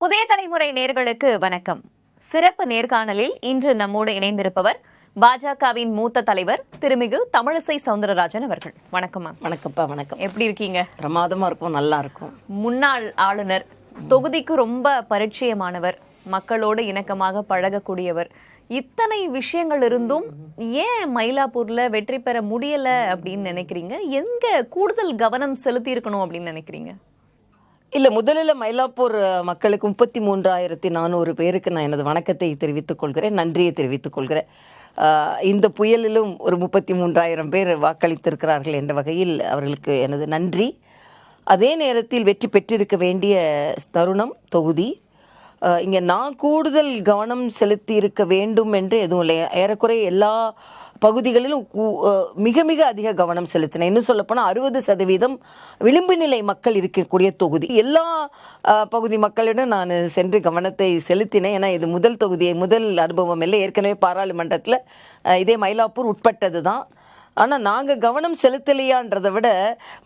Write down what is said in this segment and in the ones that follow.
புதிய தலைமுறை நேர்களுக்கு வணக்கம். சிறப்பு நேர்காணலில் இன்று நம்மோடு இணைந்திருப்பவர் பாஜகவின் மூத்த தலைவர் திருமிகு தமிழிசை சவுந்தரராஜன் அவர்கள். வணக்கம் மேம். வணக்கம்ப்பா. வணக்கம். எப்படி இருக்கீங்க? பிரமாதமா இருக்கும், நல்லா இருக்கும். முன்னாள் ஆளுநர், தொகுதிக்கு ரொம்ப பரிச்சயமானவர், மக்களோடு இணக்கமாக பழகக்கூடியவர். இத்தனை விஷயங்கள் இருந்தும் ஏன் மயிலாப்பூர்ல வெற்றி பெற முடியல அப்படின்னு நினைக்கிறீங்க? எங்க கூடுதல் கவனம் செலுத்தி இருக்கணும் அப்படின்னு நினைக்கிறீங்க? இல்ல, முதலில் மயிலாப்பூர் மக்களுக்கு 33,400 பேருக்கு நான் எனது வணக்கத்தை தெரிவித்துக் கொள்கிறேன், நன்றியை தெரிவித்துக் கொள்கிறேன். இந்த புயலிலும் ஒரு 33,000 பேர் வாக்களித்திருக்கிறார்கள் என்ற வகையில் அவர்களுக்கு எனது நன்றி. அதே நேரத்தில் வெற்றி பெற்றிருக்க வேண்டிய தருணம் தொகுதி. இங்கே நான் கூடுதல் கவனம் செலுத்தி இருக்க வேண்டும் என்று எதுவும் இல்லை. ஏறக்குறைய எல்லா பகுதிகளிலும் மிக மிக அதிக கவனம் செலுத்தினேன். இன்னும் சொல்லப்போனால் 60% விளிம்பு நிலை மக்கள் இருக்கக்கூடிய தொகுதி. எல்லா பகுதி மக்களிடம் நான் சென்று கவனத்தை செலுத்தினேன். ஏன்னா இது முதல் தொகுதியை முதல் அனுபவம் இல்லை. ஏற்கனவே பாராளுமன்றத்தில் இதே மயிலாப்பூர் உட்பட்டது தான். ஆனால் நாங்கள் கவனம் செலுத்தலையான்றதை விட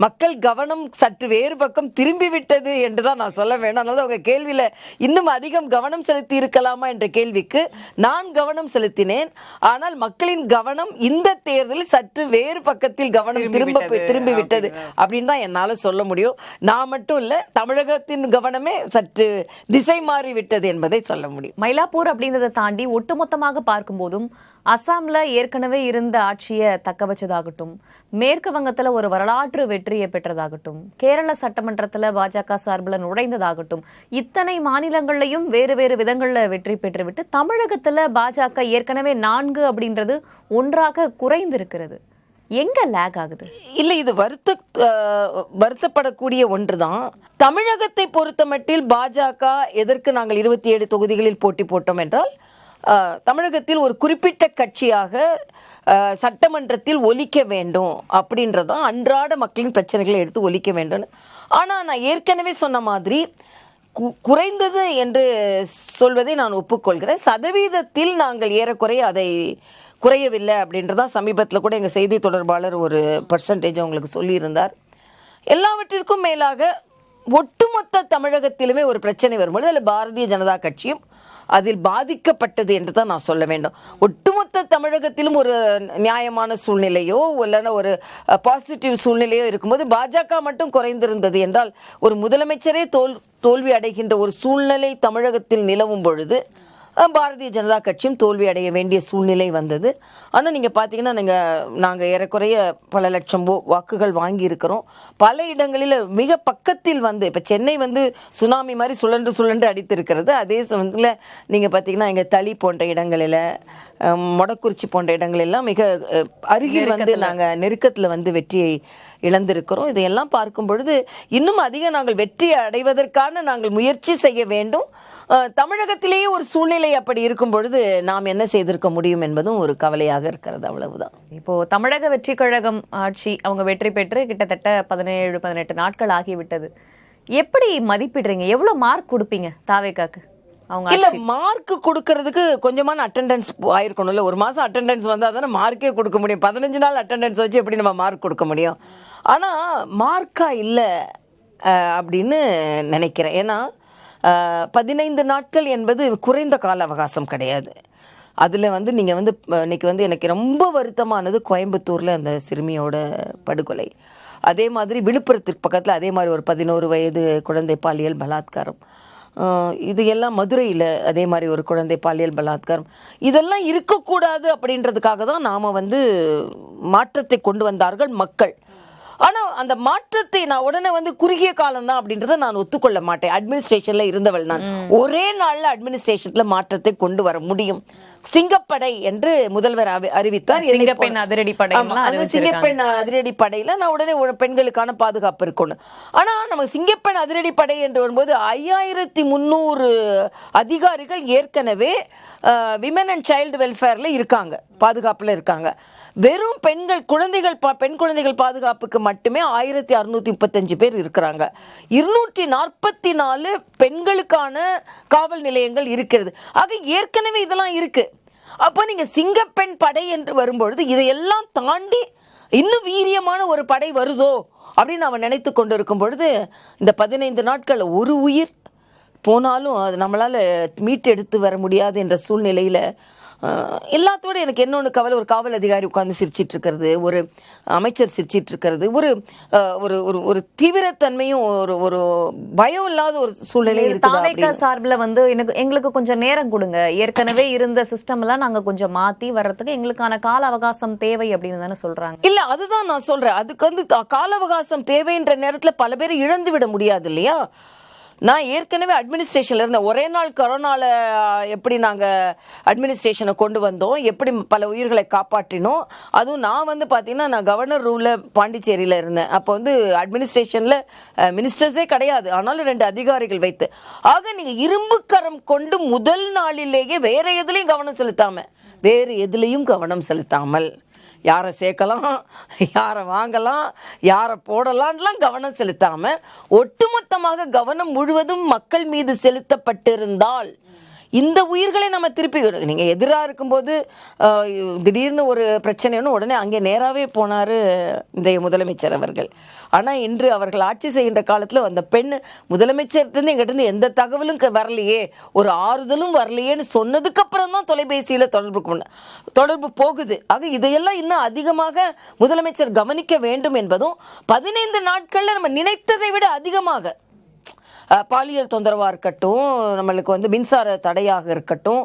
மக்கள் கவனம் சற்று வேறு பக்கம் திரும்பி விட்டது என்று தான் நான் சொல்ல வேண்டும். அதனால அவங்க கேள்வியில் இன்னும் அதிகம் கவனம் செலுத்தி இருக்கலாமா என்ற கேள்விக்கு நான் கவனம் செலுத்தினேன். ஆனால் மக்களின் கவனம் இந்த தேர்தலில் சற்று வேறு பக்கத்தில் கவனம் திரும்பி விட்டது அப்படின்னு தான் என்னால் சொல்ல முடியும். நான் மட்டும் இல்லை, தமிழகத்தின் கவனமே சற்று திசை மாறி விட்டது என்பதை சொல்ல முடியும். மயிலாப்பூர் அப்படின்றத தாண்டி ஒட்டுமொத்தமாக பார்க்கும்போதும் அசாம்ல ஏற்கனவே இருந்த ஆட்சியை தக்க வச்சதாகட்டும், மேற்கு வங்கத்துல ஒரு வரலாற்று வெற்றியை பெற்றதாகட்டும், கேரள சட்டமன்றத்துல பாஜக சார்பில் நுழைந்ததாகட்டும், இத்தனை மாநிலங்கள்லையும் வேறு வேறு விதங்கள்ல வெற்றி பெற்றுவிட்டு தமிழகத்துல பாஜக ஏற்கனவே 4 அப்படின்றது 1 குறைந்திருக்கிறது. எங்க லேக் ஆகுது? இல்லை, இது வருத்தப்படக்கூடிய ஒன்றுதான். தமிழகத்தை பொறுத்த மட்டில் பாஜக எதற்கு நாங்கள் 27 தொகுதிகளில் போட்டி போட்டோம் என்றால், தமிழகத்தில் ஒரு குறிப்பிட்ட கட்சியாக சட்டமன்றத்தில் ஒலிக்க வேண்டும் அப்படின்றதான் அன்றாட மக்களின் பிரச்சனைகளை எடுத்து ஒலிக்க வேண்டும். ஆனால் நான் ஏற்கனவே சொன்ன மாதிரி குறைந்தது என்று சொல்வதை நான் ஒப்புக்கொள்கிறேன். சதவீதத்தில் நாங்கள் ஏறக்குறைய அதை குறையவில்லை அப்படின்றதான் சமீபத்தில் கூட எங்கள் செய்தி தொடர்பாளர் ஒரு பர்சன்டேஜ் அவங்களுக்கு சொல்லியிருந்தார். எல்லாவற்றிற்கும் மேலாக ஒட்டுமொத்த தமிழகத்திலுமே ஒரு பிரச்சனை வரும்பொழுது அதில் பாரதிய ஜனதா கட்சியும் அதில் பாதிக்கப்பட்டது என்று தான் நான் சொல்ல வேண்டும். ஒட்டுமொத்த தமிழகத்திலும் ஒரு நியாயமான சூழ்நிலையோ இல்லைன்னா ஒரு பாசிட்டிவ் சூழ்நிலையோ இருக்கும்போது பாஜக மட்டும் குறைந்திருந்தது என்றால், ஒரு முதலமைச்சரே தோல்வி அடைகின்ற ஒரு சூழ்நிலை தமிழகத்தில் நிலவும் பொழுது பாரதிய ஜனதா கட்சியும் தோல்வி அடைய வேண்டிய சூழ்நிலை வந்தது. ஆனால் நீங்கள் பார்த்தீங்கன்னா நாங்கள் ஏறக்குறைய பல லட்சம் வாக்குகள் வாங்கியிருக்கிறோம். பல இடங்களில் மிக பக்கத்தில் இப்போ சென்னை சுனாமி மாதிரி சுழன்று அடித்திருக்கிறது. அதே சமயத்தில் நீங்கள் பார்த்தீங்கன்னா எங்கள் தளி போன்ற இடங்களில், மொடக்குறிச்சி போன்ற இடங்களெல்லாம் மிக அருகில் நாங்கள் நெருக்கத்தில் வெற்றியை இழந்திருக்கிறோம். இதையெல்லாம் பார்க்கும் பொழுது இன்னும் அதிக நாங்கள் வெற்றி அடைவதற்கான நாங்கள் முயற்சி செய்ய வேண்டும். தமிழகத்திலேயே ஒரு சூழ்நிலை அப்படி இருக்கும் பொழுது நாம் என்ன செய்திருக்க முடியும் என்பதும் ஒரு கவலையாக இருக்கிறது. அவ்வளவுதான். இப்போ தமிழக வெற்றி கழகம் ஆட்சி அவங்க வெற்றி பெற்று கிட்டத்தட்ட 17-18 நாட்கள் ஆகிவிட்டது. எப்படி மதிப்பிடுறீங்க? எவ்வளவு மார்க் கொடுப்பீங்க தாவேகாக்கு? இல்ல, மார்க் கொடுக்கறதுக்கு கொஞ்சமான அட்டெண்டன்ஸ் ஆயிருக்கணும்ல. ஒரு மாசம் அட்டெண்டன்ஸ் வந்தா தானே மார்க்கே கொடுக்க முடியும். 15 நாள் அட்டெண்டன்ஸ் வச்சு எப்படி நம்ம மார்க் கொடுக்க முடியும்? ஆனா மார்க்கா இல்லை அப்படின்னு நினைக்கிறேன். ஏன்னா 15 நாட்கள் என்பது குறைந்த கால அவகாசம் கிடையாது. அதில் நீங்கள் இன்னைக்கு எனக்கு ரொம்ப வருத்தமானது கோயம்புத்தூரில் அந்த சிறுமியோட படுகொலை. அதே மாதிரி விழுப்புரத்துக்கு பக்கத்தில் அதே மாதிரி ஒரு 11 வயது குழந்தை பாலியல் பலாத்காரம். இது எல்லாம் மதுரையில் அதே மாதிரி ஒரு குழந்தை பாலியல் பலாத்காரம். இதெல்லாம் இருக்கக்கூடாது அப்படின்றதுக்காக தான் நாம் மாற்றத்தை கொண்டு வந்தார்கள் மக்கள். ஆனால் அந்த மாற்றத்தை நான் உடனே குறுகிய காலம் தான் அப்படின்றத நான் ஒத்துக்கொள்ள மாட்டேன். அட்மினிஸ்ட்ரேஷன்ல இருந்தவள் நான். ஒரே நாள்ல அட்மினிஸ்ட்ரேஷன்ல மாற்றத்தை கொண்டு வர முடியும். சிங்கப்படை என்று முதல்வர் அறிவித்தார். சிங்கப்பெண் அதிரடி படை. சிங்கப்பெண் அதிரடி படையில நான் உடனே பெண்களுக்கான பாதுகாப்பு இருக்கணும். ஆனா நம்ம சிங்கப்பெண் அதிரடி படை என்று வரும்போது 5300 அதிகாரிகள் ஏற்கனவே விமன் அண்ட் சைல்டு வெல்ஃபேர்ல இருக்காங்க, பாதுகாப்புல இருக்காங்க. வெறும் பெண் குழந்தைகள் பாதுகாப்புக்கு மட்டுமே 1635 பேர் இருக்கிறாங்க. 244 பெண்களுக்கான காவல் நிலையங்கள் இருக்கிறது. ஆக ஏற்கனவே இதெல்லாம் இருக்கு. அப்போ நீங்க சிங்கப்பெண் படை என்று வரும்பொழுது இதையெல்லாம் தாண்டி இன்னும் வீரியமான ஒரு படை வருதோ அப்படின்னு அவன் நினைத்து கொண்டு இருக்கும் பொழுது இந்த 15 நாட்கள் ஒரு உயிர் போனாலும் அது நம்மளால் மீட்டெடுத்து வர முடியாது என்ற சூழ்நிலையில் எல்லாத்தோட எனக்கு இன்னொன்று கவலை, ஒரு காவல் அதிகாரி உட்கார்ந்து சிரிச்சிட்டு இருக்கிறது, ஒரு அமைச்சர் சிரிச்சிட்டு இருக்கிறது, ஒரு ஒரு ஒரு ஒரு தீவிரத்தன்மையும் ஒரு ஒரு பயம் இல்லாத ஒரு சூழ்நிலை தாவேக்கா சார்பில் வந்து எங்களுக்கு கொஞ்சம் நேரம் கொடுங்க, ஏற்கனவே இருந்த சிஸ்டம் எல்லாம் நாங்க கொஞ்சம் மாத்தி வர்றதுக்கு எங்களுக்கான கால அவகாசம் தேவை அப்படின்னு தானே சொல்றாங்க. இல்ல, அதுதான் நான் சொல்றேன். அதுக்கு வந்து கால அவகாசம் தேவைன்ற நேரத்துல பல பேரை இழந்து விட முடியாது இல்லையா? நான் ஏற்கனவே அட்மினிஸ்ட்ரேஷன்ல இருந்தேன். ஒரே நாள் கொரோனால எப்படி நாங்கள் அட்மினிஸ்ட்ரேஷனை கொண்டு வந்தோம், எப்படி பல உயிர்களை காப்பாற்றினோம். அதுவும் நான் வந்து பார்த்தீங்கன்னா நான் கவர்னர் ரூலில் பாண்டிச்சேரியில் இருந்தேன். அப்போ வந்து அட்மினிஸ்ட்ரேஷனில் மினிஸ்டர்ஸே கிடையாது, ஆனாலும் 2 அதிகாரிகள் வைத்து. ஆக நீங்கள் இரும்பு கரம் கொண்டு முதல் நாளிலேயே வேற எதுலையும் கவனம் செலுத்தாமல், வேறு எதுலையும் கவனம் செலுத்தாமல் யாரை சேர்க்கலாம், யாரை வாங்கலாம், யாரை போடலான்லாம் கவனம் செலுத்தாமல் ஒட்டுமொத்தமாக கவனம் முழுவதும் மக்கள் மீது செலுத்தப்பட்டிருந்தால் இந்த உயிர்களை நம்ம திருப்பி, நீங்கள் எதிராக இருக்கும்போது திடீர்னு ஒரு பிரச்சனைன்னு உடனே அங்கே நேராகவே போனார் இந்த முதலமைச்சர் அவர்கள். ஆனால் இன்று அவர்கள் ஆட்சி செய்கின்ற காலத்தில் அந்த பெண் முதலமைச்சர்கிட்ட எங்கிட்ட எந்த தகவலும் வரலையே, ஒரு ஆறுதலும் வரலையேன்னு சொன்னதுக்கப்புறம் தான் தொலைபேசியில் தொடர்பு போகுது. ஆக இதையெல்லாம் இன்னும் அதிகமாக முதலமைச்சர் கவனிக்க வேண்டும் என்பதும், 15 நாட்களில் நம்ம நினைத்ததை விட அதிகமாக பாலியல் தொந்தரவாக இருக்கட்டும், நம்மளுக்கு வந்து மின்சார தடையாக இருக்கட்டும்,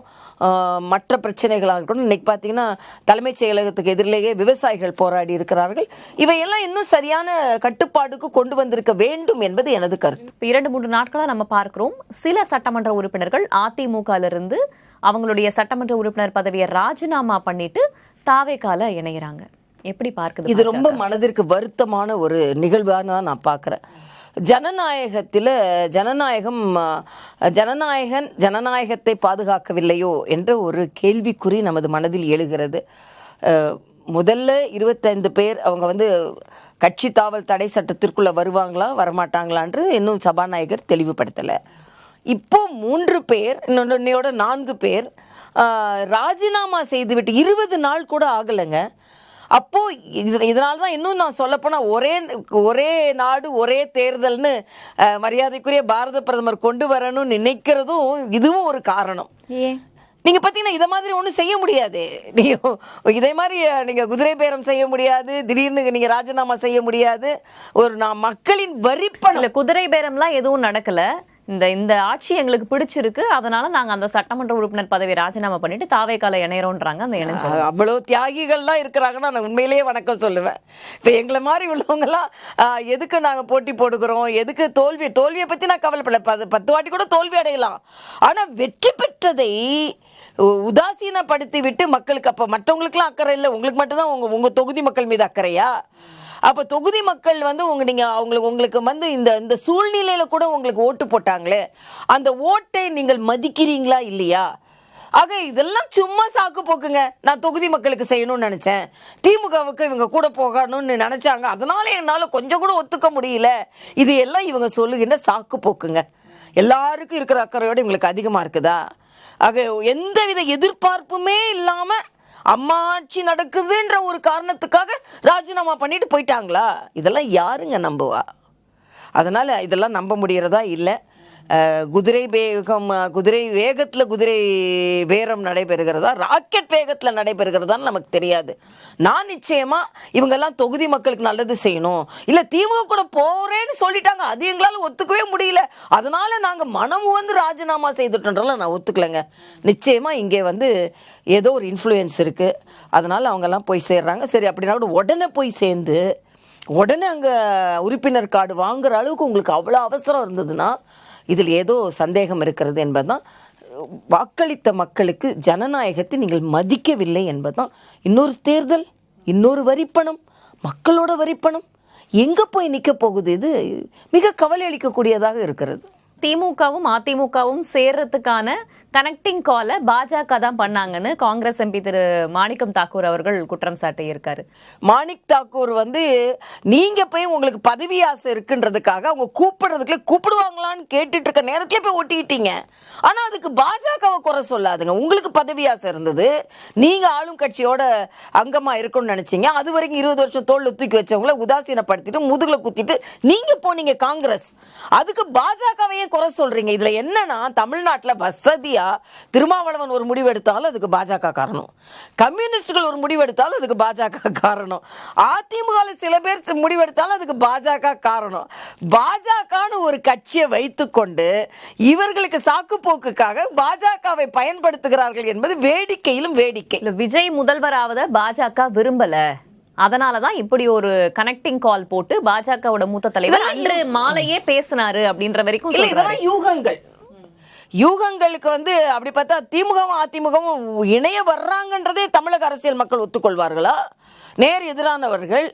மற்ற பிரச்சனைகளாக இருக்கட்டும், இன்னைக்கு பார்த்தீங்கன்னா தலைமைச் செயலகத்துக்கு எதிரிலேயே விவசாயிகள் போராடி இருக்கிறார்கள். இவையெல்லாம் இன்னும் சரியான கட்டுப்பாடுக்கு கொண்டு வந்திருக்க வேண்டும் என்பது எனது கருத்து. 2-3 நாட்களாக நம்ம பார்க்கிறோம், சில சட்டமன்ற உறுப்பினர்கள் அதிமுகவிலிருந்து அவங்களுடைய சட்டமன்ற உறுப்பினர் பதவியை ராஜினாமா பண்ணிட்டு தாவேக்கால இணைகிறாங்க. எப்படி பார்க்குது? இது ரொம்ப மனதிற்கு வருத்தமான ஒரு நிகழ்வாக தான் நான் பார்க்குறேன். ஜனநாயகத்தை பாதுகாக்கவில்லையோ என்ற ஒரு கேள்விக்குறி நமது மனதில் எழுகிறது. முதல்ல 25 பேர் அவங்க வந்து கட்சி தாவல் தடை சட்டத்திற்குள்ள வருவாங்களா வரமாட்டாங்களான்று இன்னும் சபாநாயகர் தெளிவுபடுத்தலை. இப்போ 3 பேர், இன்னொன்னையோட 4 பேர் ராஜினாமா செய்துவிட்டு 20 நாள் கூட ஆகலைங்க. அப்போ இதனால தான் இன்னும் நான் சொல்லப்போனால் ஒரே நாடு ஒரே தேர்தல்னு மரியாதைக்குரிய பாரத பிரதமர் கொண்டு வரணும்னு நினைக்கிறதும் இதுவும் ஒரு காரணம். நீங்க பார்த்தீங்கன்னா இதை மாதிரி ஒன்றும் செய்ய முடியாது. இதே மாதிரி நீங்க குதிரை பேரம் செய்ய முடியாது, திடீர்னு நீங்க ராஜினாமா செய்ய முடியாது. ஒரு மக்களின் வரிப்பணம், குதிரை பேரம்லாம் எதுவும் நடக்கல. இந்த ஆட்சி எங்களுக்கு பிடிச்சிருக்கு, அதனால நாங்க அந்த சட்டமன்ற உறுப்பினர் பதவியை ராஜினாமா பண்ணிட்டு தாவேக்கால இணையறோன்றாங்க. அந்த இணைஞ்சு அவ்வளவு தியாகிகள்லாம் இருக்கிறாங்கன்னா நான் உண்மையிலேயே வணக்கம் சொல்லுவேன். இப்போ எங்களை மாதிரி உள்ளவங்கலாம் எதுக்கு நாங்க போட்டி போடுகிறோம், எதுக்கு தோல்வியை பத்தி நான் கவலைப்படல. 10 வாட்டி கூட தோல்வி அடையலாம், ஆனா வெற்றி பெற்றதை உதாசீனப்படுத்தி விட்டு மக்களுக்கு, அப்ப மற்றவங்களுக்குலாம் அக்கறை இல்லை, உங்களுக்கு மட்டும்தான் உங்க தொகுதி மக்கள் மீது அக்கறையா? அப்ப தொகுதி மக்கள் வந்து உங்களுக்கு வந்து இந்த சூழ்நிலையில கூட உங்களுக்கு ஓட்டு போட்டாங்களே, அந்த ஓட்டை நீங்கள் மதிக்கிறீங்களா இல்லையா? ஆக இதெல்லாம் சும்மா சாக்கு போக்குங்க. நான் தொகுதி மக்களுக்கு செய்யணும்னு நினைச்சேன், திமுகவுக்கு இவங்க கூட போகணும்னு நினைச்சாங்க, அதனால என்னால கொஞ்சம் கூட ஒத்துக்க முடியல. இது எல்லாம் இவங்க சொல்லுகின்ற சாக்கு போக்குங்க. எல்லாருக்கும் இருக்கிற அக்கறையோட இவங்களுக்கு அதிகமா இருக்குதா? ஆக எந்தவித எதிர்பார்ப்புமே இல்லாம அம்மா ஆட்சி நடக்குதுன்ற ஒரு காரணத்துக்காக ராஜினாமா பண்ணிட்டு போயிட்டாங்களா? இதெல்லாம் யாருங்க நம்புவா? அதனால இதெல்லாம் நம்ப முடியறதா இல்லை. குதிரை வேகத்தில் குதிரை பேரம் நடைபெறுகிறதா, ராக்கெட் வேகத்தில் நடைபெறுகிறதான்னு நமக்கு தெரியாது. நான் நிச்சயமா இவங்கெல்லாம் தொகுதி மக்களுக்கு நல்லது செய்யணும், இல்லை திமுக கூட போறேன்னு சொல்லிட்டாங்க, அது எங்களால் ஒத்துக்கவே முடியல, அதனால நாங்கள் மனம் வந்து ராஜினாமா செய்துட்டோன்றலாம் நான் ஒத்துக்கலைங்க. நிச்சயமா இங்கே வந்து ஏதோ ஒரு இன்ஃப்ளூயன்ஸ் இருக்கு, அதனால அவங்கெல்லாம் போய் சேர்றாங்க. சரி, அப்படின்னா கூட உடனே போய் சேர்ந்து உடனே அங்கே உறுப்பினர் கார்டு வாங்குற அளவுக்கு உங்களுக்கு அவ்வளோ அவசரம் இருந்ததுன்னா இதில் ஏதோ சந்தேகம் இருக்கிறது என்பதுதான். வாக்களித்த மக்களுக்கு ஜனநாயகத்தை நீங்கள் மதிக்கவில்லை என்பதுதான். இன்னொரு தேர்தல், இன்னொரு வரிப்பணம், மக்களோட வரிப்பணம் எங்கே போய் நிற்க போகுது? இது மிக கவலை அளிக்கக்கூடியதாக இருக்கிறது. திமுகவும் அதிமுகவும் சேர்றதுக்கான கனெக்டிங் காலை பாஜக தான் பண்ணாங்கன்னு காங்கிரஸ் எம்பி திரு மாணிக்கம் தாக்கூர் அவர்கள் குற்றம் சாட்டி இருக்காரு. மாணிக் தாக்கூர் வந்து நீங்க போய் உங்களுக்கு பதவி ஆசை இருக்குன்றதுக்காக அவங்க கூப்பிடுறதுக்குள்ள கூப்பிடுவாங்களான்னு கேட்டுட்டு இருக்க நேரத்துல போய் ஒட்டிக்கிட்டீங்க. ஆனா அதுக்கு பாஜகவை குறை சொல்லாதுங்க. உங்களுக்கு பதவி ஆசை இருந்தது, நீங்க ஆளும் கட்சியோட அங்கமா இருக்கும்னு நினைச்சீங்க. அது வரைக்கும் 20 வருஷம் தோல்ல தூக்கி வச்சவங்கள உதாசீனப்படுத்திட்டு முதுகுல குத்திட்டு நீங்க போனீங்க காங்கிரஸ். அதுக்கு பாஜகவையே குறை சொல்றீங்க. இதுல என்னன்னா, தமிழ்நாட்டுல வசதியா திருமாவளவன் ஒரு முடிவு எடுத்தாலும் அதுக்கு பாஜக காரணம், கம்யூனிஸ்டுகள் ஒரு முடிவு எடுத்தாலும் அதுக்கு பாஜக காரணம், அதிமுக சில பேர் முடிவெடுத்தாலும் அதுக்கு பாஜக காரணம். பாஜகன்னு ஒரு கட்சியை வைத்துக்கொண்டு இவர்களுக்கு சாக்கு போக்குக்காக பாஜகவை பயன்படுத்துகிறார்கள் என்பது வேடிக்கையிலும் வேடிக்கை. விஜய் முதல்வராவத பாஜக விரும்பல, அதனாலதான் இப்படி ஒரு கனெக்டிங் கால் போட்டு பாஜகவோட மூத்த தலைவர் அன்று மாலையே பேசினாரு அப்படின்ற வரைக்கும் இதெல்லாம் யூகங்கள். யூகங்களுக்கு வந்து அப்படி பார்த்தா திமுகவும் அதிமுகவும் இணைய வர்றாங்கன்றதே தமிழக அரசியல் மக்கள் ஒத்துக்கொள்வார்களா? நேர் எதிரானவர்கள்.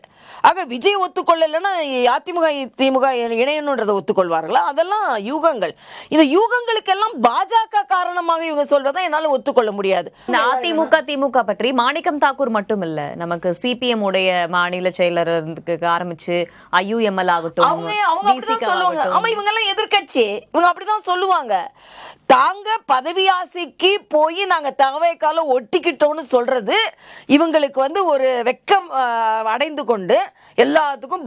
ஆக விஜய் ஒத்துக்கொள்ளலைன்னா அதிமுக திமுக இணையணுன்றதை ஒத்துக்கொள்வார்களா? அதெல்லாம் யூகங்கள். இந்த யூகங்களுக்கெல்லாம் பாஜக காரணமாக இவங்க சொல்றதை என்னால ஒத்துக்கொள்ள முடியாது. அதிமுக திமுக பற்றி மாணிக்கம் தாக்கூர் மட்டும் இல்ல, நமக்கு சிபிஎம் உடைய மாநில செயலருக்கு ஆரம்பிச்சு IUML ஆகட்டும், அவங்க அப்படிதான் சொல்லுவாங்க. ஆமா, இவங்க எல்லாம் எதிர்கட்சி, இவங்க அப்படிதான் சொல்லுவாங்க. தாங்க பதவி ஆசைக்கு போய் நாங்க தகவைக்கால ஒட்டிக்கிட்டோம்னு சொல்றது இவங்களுக்கு வந்து ஒரு வெக்கம் அடைந்து கொண்டு எல்லாத்துக்கும்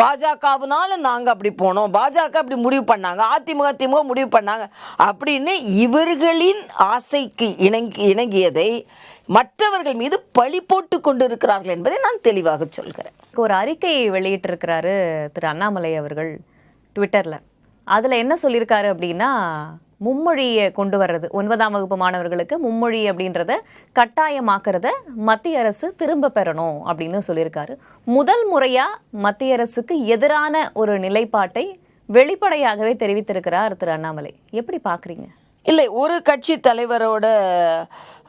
பாஜகவுனால நாங்க அப்படி போனோம், பாஜக அப்படி முடிவு பண்ணாங்க, அதிமுக திமுக முடிவு பண்ணாங்க அப்படின்னு இவர்களின் ஆசைக்கு இணங்கியதை மற்றவர்கள் மீது பழி போட்டு கொண்டு இருக்கிறார்கள் என்பதை நான் தெளிவாக சொல்கிறேன். ஒரு அறிக்கை வெளியிட்டு இருக்கிறாரு திரு அண்ணாமலை அவர்கள் ட்விட்டர்ல. அதுல என்ன சொல்லியிருக்காரு அப்படின்னா, மும்மொழியை கொண்டு வர்றது, 9ஆம் வகுப்பு மாணவர்களுக்கு மும்மொழி அப்படின்றத கட்டாயமாக்குறத மத்திய அரசு திரும்ப பெறணும் அப்படின்னு சொல்லியிருக்காரு. முதல் முறையா மத்திய அரசுக்கு எதிரான ஒரு நிலைப்பாட்டை வெளிப்படையாகவே தெரிவித்திருக்கிறார் திரு அண்ணாமலை. எப்படி பாக்குறீங்க? இல்லை, ஒரு கட்சி தலைவரோட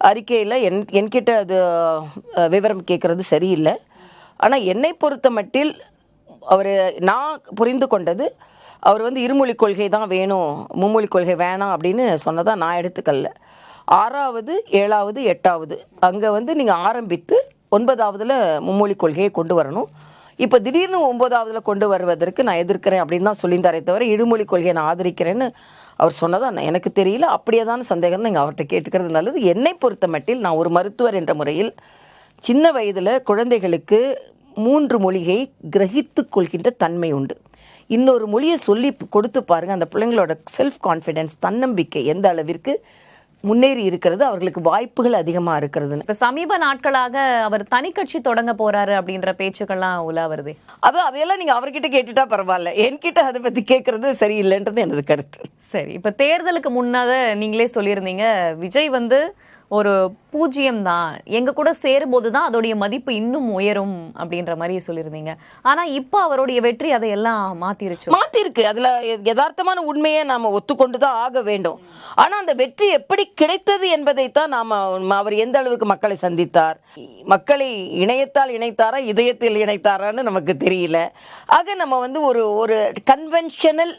அறிக்கையில் என்கிட்ட அது விவரம் கேட்கறது சரியில்லை. ஆனால் என்னை பொறுத்த மட்டில் நான் புரிந்து கொண்டது, அவர் வந்து இருமொழி கொள்கை தான் வேணும், மும்மொழி கொள்கை வேணாம் அப்படின்னு சொன்னதான் நான் எடுத்துக்கல. 6வது 7வது 8வது அங்கே வந்து நீங்கள் ஆரம்பித்து 9வதுல மும்மொழி கொள்கையை கொண்டு வரணும். இப்போ திடீர்னு 9வதுல கொண்டு வருவதற்கு நான் எதிர்க்கிறேன் அப்படின்னு தான் சொல்லியிருந்தாரே தவிர இருமொழி கொள்கையை நான் ஆதரிக்கிறேன்னு அவர் சொன்னதான் எனக்கு தெரியல. அப்படியே தான் சந்தேகம், நீங்கள் அவர்கிட்ட கேட்டுக்கிறது நல்லது. என்னை பொறுத்த மட்டில் நான் ஒரு மருத்துவர் என்ற முறையில் சின்ன வயதில் குழந்தைகளுக்கு 3 மொழியை கிரகித்து கொள்கின்ற தன்மை உண்டு. இன்னொரு மொழியை சொல்லி கொடுத்து பாருங்கள், அந்த பிள்ளைங்களோட செல்ஃப் கான்ஃபிடென்ஸ், தன்னம்பிக்கை எந்த அளவிற்கு முன்னேறி இருக்கிறது, அவர்களுக்கு வாய்ப்புகள் அதிகமாக இருக்கிறது. இப்போ சமீப நாட்களாக அவர் தனி கட்சி தொடங்க போறாரு அப்படின்ற பேச்சுக்கள்லாம் உலா வருது. அதையெல்லாம் நீங்கள் அவர்கிட்ட கேட்டுட்டா பரவாயில்ல, என்கிட்ட அதை பற்றி கேட்கறது சரியில்லைன்றது எனது கருத்து. சரி, இப்போ தேர்தலுக்கு முன்னாத நீங்களே சொல்லியிருந்தீங்க, விஜய் வந்து ஒரு 0 தான், எங்க கூட சேரும்போது தான் அதோடைய மதிப்பு இன்னும் உயரும் அப்படின்ற மாதிரி சொல்லியிருந்தீங்க. ஆனா இப்போ அவருடைய வெற்றி அதையெல்லாம் மாத்திருக்கு. அதுல யதார்த்தமான உண்மையை நாம ஒத்துக்கொண்டு தான் ஆக வேண்டும். ஆனா அந்த வெற்றி எப்படி கிடைத்தது என்பதைத்தான் அவர் எந்த அளவுக்கு மக்களை சந்தித்தார், மக்களை இணையத்தால் இணைத்தாரா இதயத்தில் இணைத்தாரான்னு நமக்கு தெரியல. ஆக நம்ம வந்து ஒரு கன்வென்ஷனல்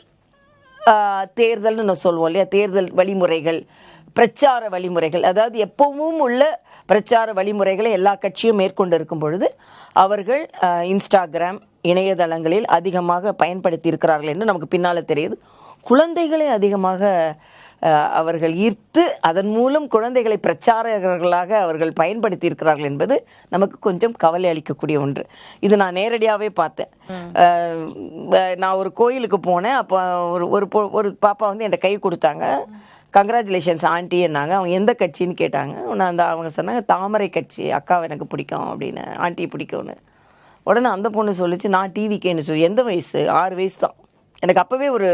தேர்தல்னு சொல்லுவோம் இல்லையா, தேர்தல் வழிமுறைகள், பிரச்சார வழிமுறைகள், அதாவது எப்பவும் உள்ள பிரச்சார வழிமுறைகளை எல்லா கட்சியும் மேற்கொண்டு இருக்கும் பொழுது அவர்கள் இன்ஸ்டாகிராம் இணையதளங்களில் அதிகமாக பயன்படுத்தி இருக்கிறார்கள் என்று நமக்கு பின்னால் தெரியுது. குழந்தைகளை அதிகமாக அவர்கள் ஈர்த்து அதன் மூலம் குழந்தைகளை பிரச்சாரகர்களாக அவர்கள் பயன்படுத்தி இருக்கிறார்கள் என்பது நமக்கு கொஞ்சம் கவலை அளிக்கக்கூடிய ஒன்று. இது நான் நேரடியாகவே பார்த்தேன். நான் ஒரு கோயிலுக்கு போனேன். அப்போ ஒரு பாப்பா வந்து என்கிட்ட கை கொடுத்தாங்க. கங்க்ராச்சுலேஷன்ஸ் ஆண்டின்னாங்க. அவங்க எந்த கட்சின்னு கேட்டாங்க. அவங்க சொன்னாங்க தாமரை கட்சி, அக்காவை எனக்கு பிடிக்கும் அப்படின்னு, ஆண்டியை பிடிக்கும்னு. உடனே அந்த பொண்ணு சொல்லிச்சு நான் டிவிக்கேன்னு சொல்லி. எந்த வயசு? 6 வயசு தான். எனக்கு அப்போவே ஒரு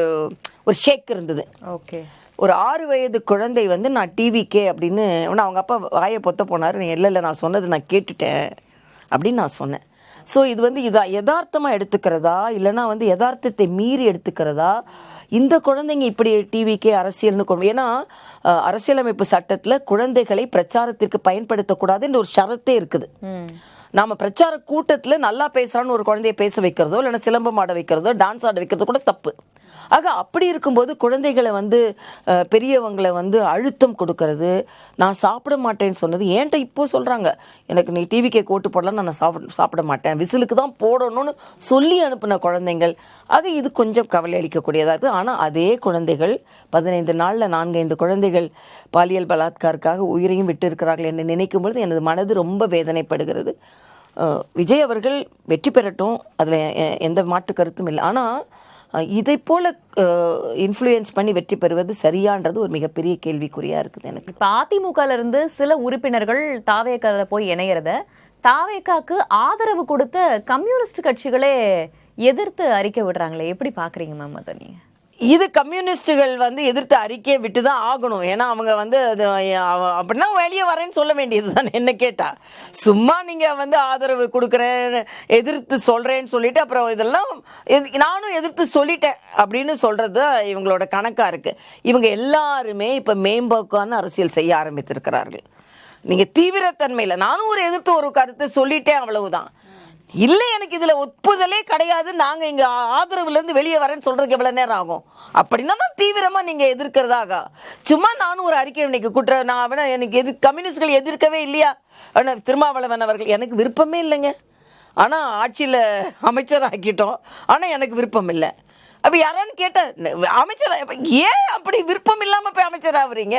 ஷேக் இருந்தது. ஓகே, ஒரு 6 வயது குழந்தை வந்து நான் டிவிக்கே அப்படின்னு. அவங்க அப்பா வாயை பொத்த போனார். இல்லை நான் சொன்னது நான் கேட்டுட்டேன் அப்படின்னு நான் சொன்னேன். ஸோ இது வந்து யதார்த்தமாக எடுத்துக்கிறதா இல்லைனா வந்து யதார்த்தத்தை மீறி எடுத்துக்கிறதா? இந்த குழந்தைங்க இப்படி டிவிக்கே அரசியல்னு கொண்டு, ஏன்னா அரசியலமைப்பு சட்டத்தில் குழந்தைகளை பிரச்சாரத்திற்கு பயன்படுத்தக்கூடாதுன்ற ஒரு ஷரத்தே இருக்குது. நாம பிரச்சார கூட்டத்தில் நல்லா பேசுறான்னு ஒரு குழந்தைய பேச வைக்கிறதோ இல்லைன்னா சிலம்பம் ஆட வைக்கிறதோ டான்ஸ் ஆட வைக்கிறதோ கூட தப்பு. ஆக அப்படி இருக்கும்போது குழந்தைகளை வந்து பெரியவங்களை வந்து அழுத்தம் கொடுக்கறது, நான் சாப்பிட மாட்டேன்னு சொன்னது ஏன்ட்ட இப்போ சொல்கிறாங்க, எனக்கு நீ டிவிக்கே கோட்டு போடலாம், நான் சாப்பிட மாட்டேன், விசிலுக்கு தான் போடணும்னு சொல்லி அனுப்பின குழந்தைங்கள். ஆக இது கொஞ்சம் கவலை அளிக்கக்கூடியதாக இருக்குது. ஆனால் அதே குழந்தைகள் 15 நாளில் 4-5 குழந்தைகள் பாலியல் பலாத்காருக்காக உயிரையும் விட்டு இருக்கிறார்கள் என்று நினைக்கும் பொழுது எனது மனது ரொம்ப வேதனைப்படுகிறது. விஜய் அவர்கள் வெற்றி பெறட்டும், அதில் எந்த மாற்று கருத்தும் இல்லை. ஆனால் இதை போல இன்ஃப்ளூயன்ஸ் பண்ணி வெற்றி பெறுவது சரியான்றது ஒரு மிகப்பெரிய கேள்விக்குறியாக இருக்குது எனக்கு. இப்போ அதிமுகல இருந்து சில உறுப்பினர்கள் தாவேக்கால போய் இணையறத தாவேக்காக்கு ஆதரவு கொடுத்த கம்யூனிஸ்ட் கட்சிகளே எதிர்த்து அறிக்கை விடுறாங்களே, எப்படி பாக்குறீங்க மேம் அதை நீங்க? இது கம்யூனிஸ்டுகள் வந்து எதிர்த்து அறிக்கையை விட்டு தான் ஆகணும். ஏன்னா அவங்க வந்து அது அப்படின்னா வெளியே வரேன்னு சொல்ல வேண்டியது தான். என்ன கேட்டா சும்மா நீங்கள் வந்து ஆதரவு கொடுக்குறேன் எதிர்த்து சொல்கிறேன்னு சொல்லிட்டு அப்புறம் இதெல்லாம் நானும் எதிர்த்து சொல்லிட்டேன் அப்படின்னு சொல்கிறது தான் இவங்களோட கணக்காக இருக்குது. இவங்க எல்லாருமே இப்போ மேம்போக்கான அரசியல் செய்ய ஆரம்பித்திருக்கிறார்கள். நீங்கள் தீவிரத்தன்மையில் நானும் ஒரு எதிர்த்து ஒரு கருத்தை சொல்லிட்டேன் அவ்வளவுதான். இல்லை எனக்கு இதில் ஒப்புதலே கிடையாது, நாங்கள் இங்கே ஆதரவுலேருந்து வெளியே வரேன்னு சொல்கிறதுக்கு எவ்வளோ நேரம் ஆகும்? அப்படின்னா தான் தீவிரமாக நீங்கள் எதிர்க்கிறதாக. சும்மா நானும் ஒரு அறிக்கை இன்னைக்கு குற்ற நான் வேணா எனக்கு கம்யூனிஸ்ட்கள் எதிர்க்கவே இல்லையா? ஆனால் திருமாவளவன் அவர்கள் எனக்கு விருப்பமே இல்லைங்க, ஆனால் ஆட்சியில் அமைச்சர் ஆக்கிட்டோம், ஆனால் எனக்கு விருப்பம் இல்லை. அப்போ யாரான்னு கேட்டால் அமைச்சர் ஏன் அப்படி விருப்பம் இல்லாமல் போய் அமைச்சர் ஆகுறீங்க?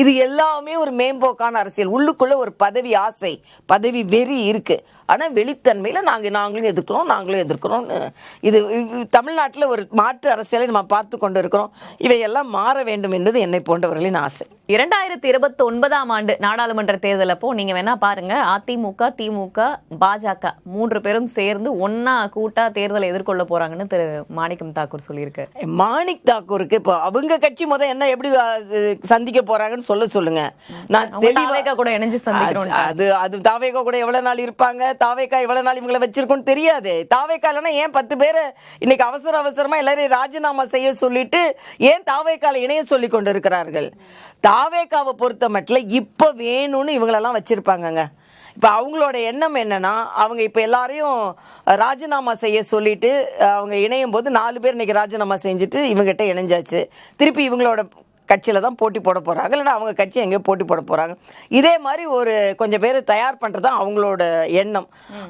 இது எல்லாமே ஒரு மேம்போக்கான அரசியல். உள்ளுக்குள்ளே ஒரு பதவி ஆசை, பதவி வெறி இருக்குது. ஆனால் வெளித்தன்மையில் நாங்களும் எதிர்க்கிறோம்னு இது தமிழ்நாட்டில் ஒரு மாற்று அரசியலை நம்ம பார்த்து கொண்டு இருக்கிறோம். இவையெல்லாம் மாற வேண்டும் என்பது என்னை போன்றவர்களின் ஆசை. 2029ஆம் ஆண்டு நாடாளுமன்ற தேர்தல் அப்போ நீங்க வேணா பாருங்க, அதிமுக, திமுக, பாஜக 3 பேரும் சேர்ந்து ஒன்னா கூட்டா தேர்தலை எதிர்கொள்ள போறாங்கன்னு திரு மாணிக்கம் தாக்கூர் சொல்லியிருக்காரு. மாணிக் தாக்கூருக்கு இப்போ அவங்க கட்சி என்ன எப்படி சந்திக்க போறாங்கன்னு சொல்லுங்க. நான் தாவேகா கூட இணைஞ்சு சந்திக்கிறோம். அது தாவேகா கூட எவ்வளவு நாள் இருப்பாங்க, தாவேகா எவ்வளவு நாள் இவங்களை வச்சிருக்கோன்னு தெரியாது. தாவேகா இல்லைன்னா ஏன் 10 பேரை இன்னைக்கு அவசரமா எல்லாரையும் ராஜினாமா செய்ய சொல்லிட்டு ஏன் தாவேகால இணைய சொல்லி கொண்டு இருக்கிறார்கள்? தாவேகாவை பொறுத்த மட்டும் இப்ப வேணும்னு இவங்களெல்லாம் வச்சிருப்பாங்கங்க. இப்போ அவங்களோட எண்ணம் என்னன்னா, அவங்க இப்போ எல்லாரையும் ராஜினாமா செய்ய சொல்லிட்டு அவங்க இணையும் போது 4 பேர் இன்னைக்கு ராஜினாமா செஞ்சுட்டு இவங்ககிட்ட இணைஞ்சாச்சு. திருப்பி இவங்களோட கட்சியில் தான் போட்டி போட போகிறாங்க, இல்லைன்னா அவங்க கட்சி எங்கேயோ போட்டி போட போகிறாங்க. இதே மாதிரி ஒரு கொஞ்சம் பேர் தயார் பண்ணுறது தான் அவங்களோட எண்ணம்.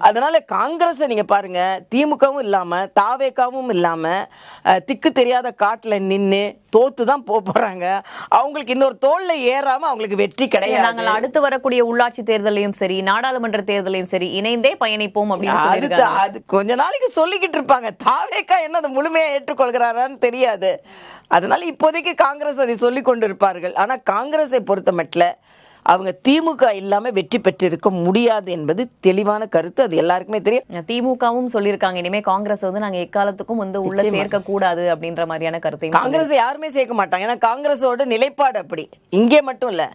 அதனால் காங்கிரஸை நீங்கள் பாருங்கள், திமுகவும் இல்லாமல் தாவேக்காவும் இல்லாமல் திக்கு தெரியாத காட்டில் நின்று தோத்து தான் போகிறாங்க. அவங்களுக்கு இன்னொரு தோல்ல ஏறாமல் அவங்களுக்கு வெற்றி கிடையாது. நாங்கள் அடுத்து வரக்கூடிய உள்ளாட்சி தேர்தலையும் சரி, நாடாளுமன்ற தேர்தலையும் சரி இணைந்தே பயணிப்போம் அப்படின்னு அது கொஞ்ச நாளைக்கு சொல்லிக்கிட்டு இருப்பாங்க. தாவேக்கா என்ன அதை முழுமையாக ஏற்றுக்கொள்கிறாரான்னு தெரியாது. அதனால இப்போதைக்கு காங்கிரஸ் அதை சொல்லி கொண்டு இருப்பார்கள். ஆனால் காங்கிரஸை பொறுத்த மட்டும் அவங்க திமுக இல்லாம வெற்றி பெற்றிருக்க முடியாது என்பது தெளிவான கருத்து. அது எல்லாருக்குமே தெரியும். திமுகவும் சொல்லியிருக்காங்க, இனிமே காங்கிரஸ் வந்து நாங்க எக்காலத்துக்கும் வந்து உள்ள சேர்க்க கூடாது அப்படின்ற மாதிரியான கருத்தை. காங்கிரஸ் யாருமே சேர்க்க மாட்டாங்க. ஏன்னா காங்கிரஸோட நிலைப்பாடு அப்படி. இங்கே மட்டும் இல்ல,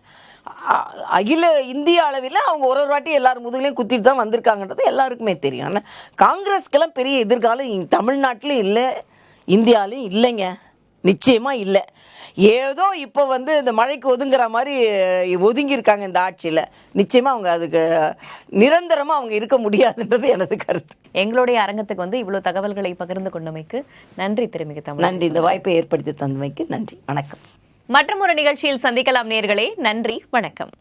அகில இந்திய அளவில் அவங்க ஒரு வாட்டி எல்லாரும் முதுகலையும் குத்திட்டு தான் வந்திருக்காங்கன்றது எல்லாருக்குமே தெரியும். ஆனால் காங்கிரஸ்க்கெல்லாம் பெரிய எதிர்காலம் தமிழ்நாட்டிலும் இல்லை, இந்தியாவிலும் இல்லைங்க, நிச்சயமா இல்லை. ஏதோ இப்போ வந்து இந்த மழைக்கு ஒதுங்குற மாதிரி ஒதுங்கி இருக்காங்க இந்த ஆட்சியில். நிச்சயமா அவங்க அதுக்கு நிரந்தரமா அவங்க இருக்க முடியாதுன்றது எனது கருத்து. எங்களுடைய அரங்கத்துக்கு வந்து இவ்வளவு தகவல்களை பகிர்ந்து கொண்டமைக்கு நன்றி திருமிகு தமிழ். நன்றி. இந்த வாய்ப்பை ஏற்படுத்தி தந்தமைக்கு நன்றி. வணக்கம். மற்றொரு நிகழ்ச்சியில் சந்திக்கலாம் நேயர்களே. நன்றி, வணக்கம்.